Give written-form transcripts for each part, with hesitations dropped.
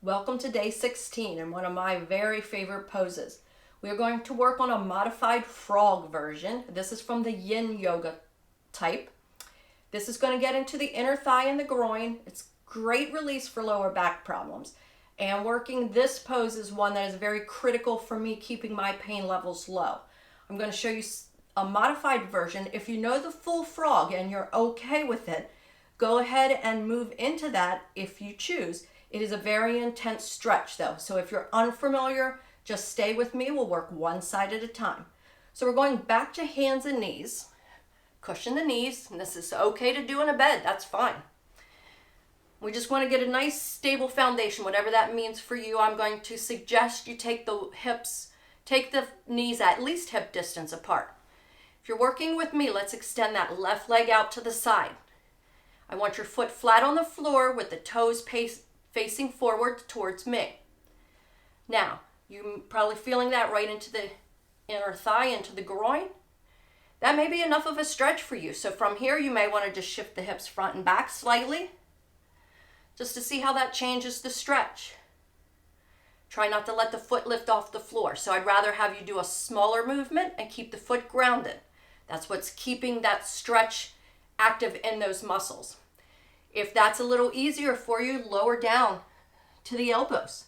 Welcome to day 16 and one of my very favorite poses. We are going to work on a modified frog version. This is from the yin yoga type. This is going to get into the inner thigh and the groin. It's great release for lower back problems. And working this pose is one that is very critical for me keeping my pain levels low. I'm going to show you a modified version. If you know the full frog and you're okay with it, go ahead and move into that if you choose. It is a very intense stretch though, so if you're unfamiliar, just stay with me. We'll work one side at a time. So we're going back to hands and knees. Cushion the knees, and this is okay to do in a bed, that's fine. We just want to get a nice stable foundation, whatever that means for you. I'm going to suggest you take the knees at least hip distance apart. If you're working with me, let's extend that left leg out to the side. I want your foot flat on the floor with the toes facing forward towards me. Now, you're probably feeling that right into the inner thigh, into the groin. That may be enough of a stretch for you. So from here, you may want to just shift the hips front and back slightly, just to see how that changes the stretch. Try not to let the foot lift off the floor. So I'd rather have you do a smaller movement and keep the foot grounded. That's what's keeping that stretch active in those muscles. If that's a little easier for you, lower down to the elbows.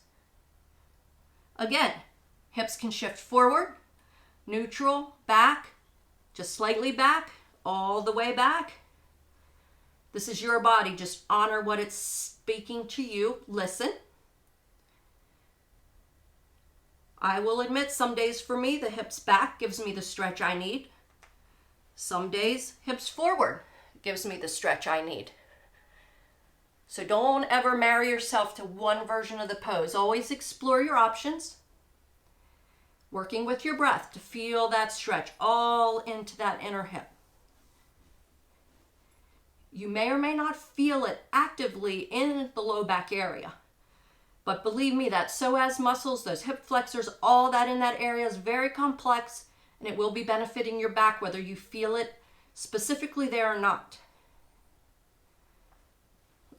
Again, hips can shift forward, neutral, back, just slightly back, all the way back. This is your body. Just honor what it's speaking to you. Listen. I will admit some days for me, the hips back gives me the stretch I need. Some days, hips forward gives me the stretch I need. So don't ever marry yourself to one version of the pose. Always explore your options. Working with your breath to feel that stretch all into that inner hip. You may or may not feel it actively in the low back area. But believe me, that psoas muscles, those hip flexors, all that in that area is very complex, and it will be benefiting your back whether you feel it specifically there or not.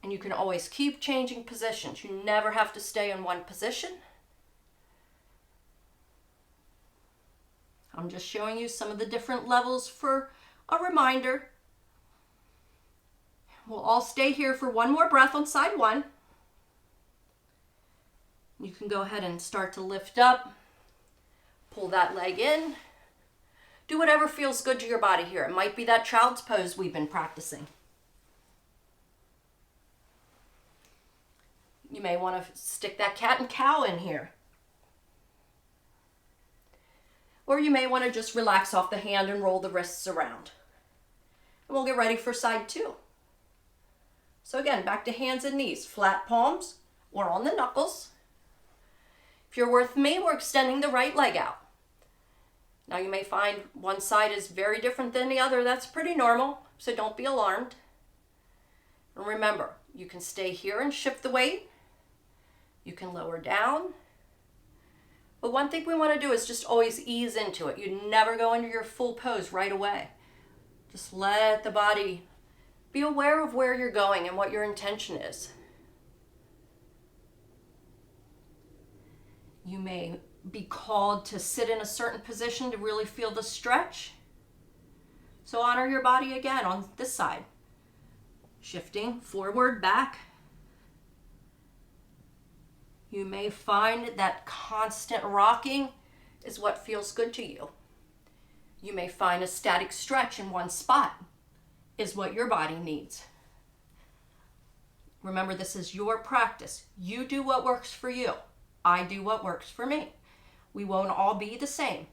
And you can always keep changing positions. You never have to stay in one position. I'm just showing you some of the different levels for a reminder. We'll all stay here for one more breath on side one. You can go ahead and start to lift up. Pull that leg in. Do whatever feels good to your body here. It might be that child's pose we've been practicing. You may want to stick that cat and cow in here. Or you may want to just relax off the hand and roll the wrists around. And we'll get ready for side two. So again, back to hands and knees, flat palms or on the knuckles. If you're with me, we're extending the right leg out. Now you may find one side is very different than the other. That's pretty normal, so don't be alarmed. And remember, you can stay here and shift the weight. You can lower down. But one thing we want to do is just always ease into it. You never go into your full pose right away. Just let the body be aware of where you're going and what your intention is. You may be called to sit in a certain position to really feel the stretch. So honor your body again on this side. Shifting forward, back. You may find that constant rocking is what feels good to you. You may find a static stretch in one spot is what your body needs. Remember, this is your practice. You do what works for you. I do what works for me. We won't all be the same.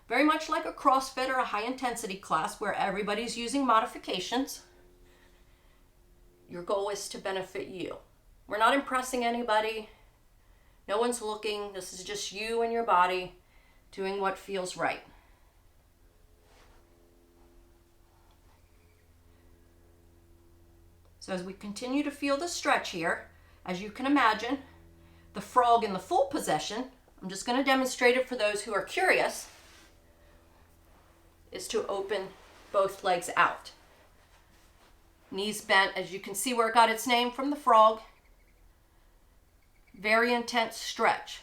Very much like a CrossFit or a high intensity class where everybody's using modifications. Your goal is to benefit you. We're not impressing anybody. No one's looking. This is just you and your body doing what feels right. So as we continue to feel the stretch here, as you can imagine, the frog in the full position, I'm just going to demonstrate it for those who are curious, is to open both legs out. Knees bent, as you can see where it got its name from the frog. very intense stretch.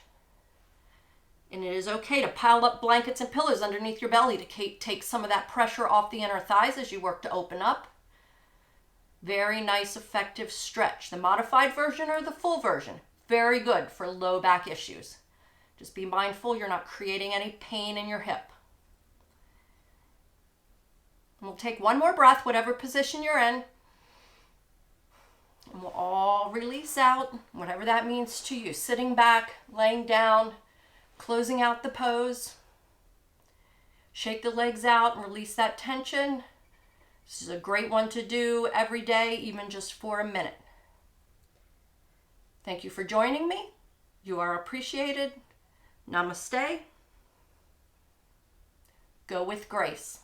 And it is okay to pile up blankets and pillows underneath your belly to take some of that pressure off the inner thighs as you work to open up. Very nice, effective stretch. The modified version or the full version, very good for low back issues. Just be mindful you're not creating any pain in your hip. And we'll take one more breath, whatever position you're in. And we'll all release out, whatever that means to you. Sitting back, laying down, closing out the pose. Shake the legs out and release that tension. This is a great one to do every day, even just for a minute. Thank you for joining me. You are appreciated. Namaste. Go with grace.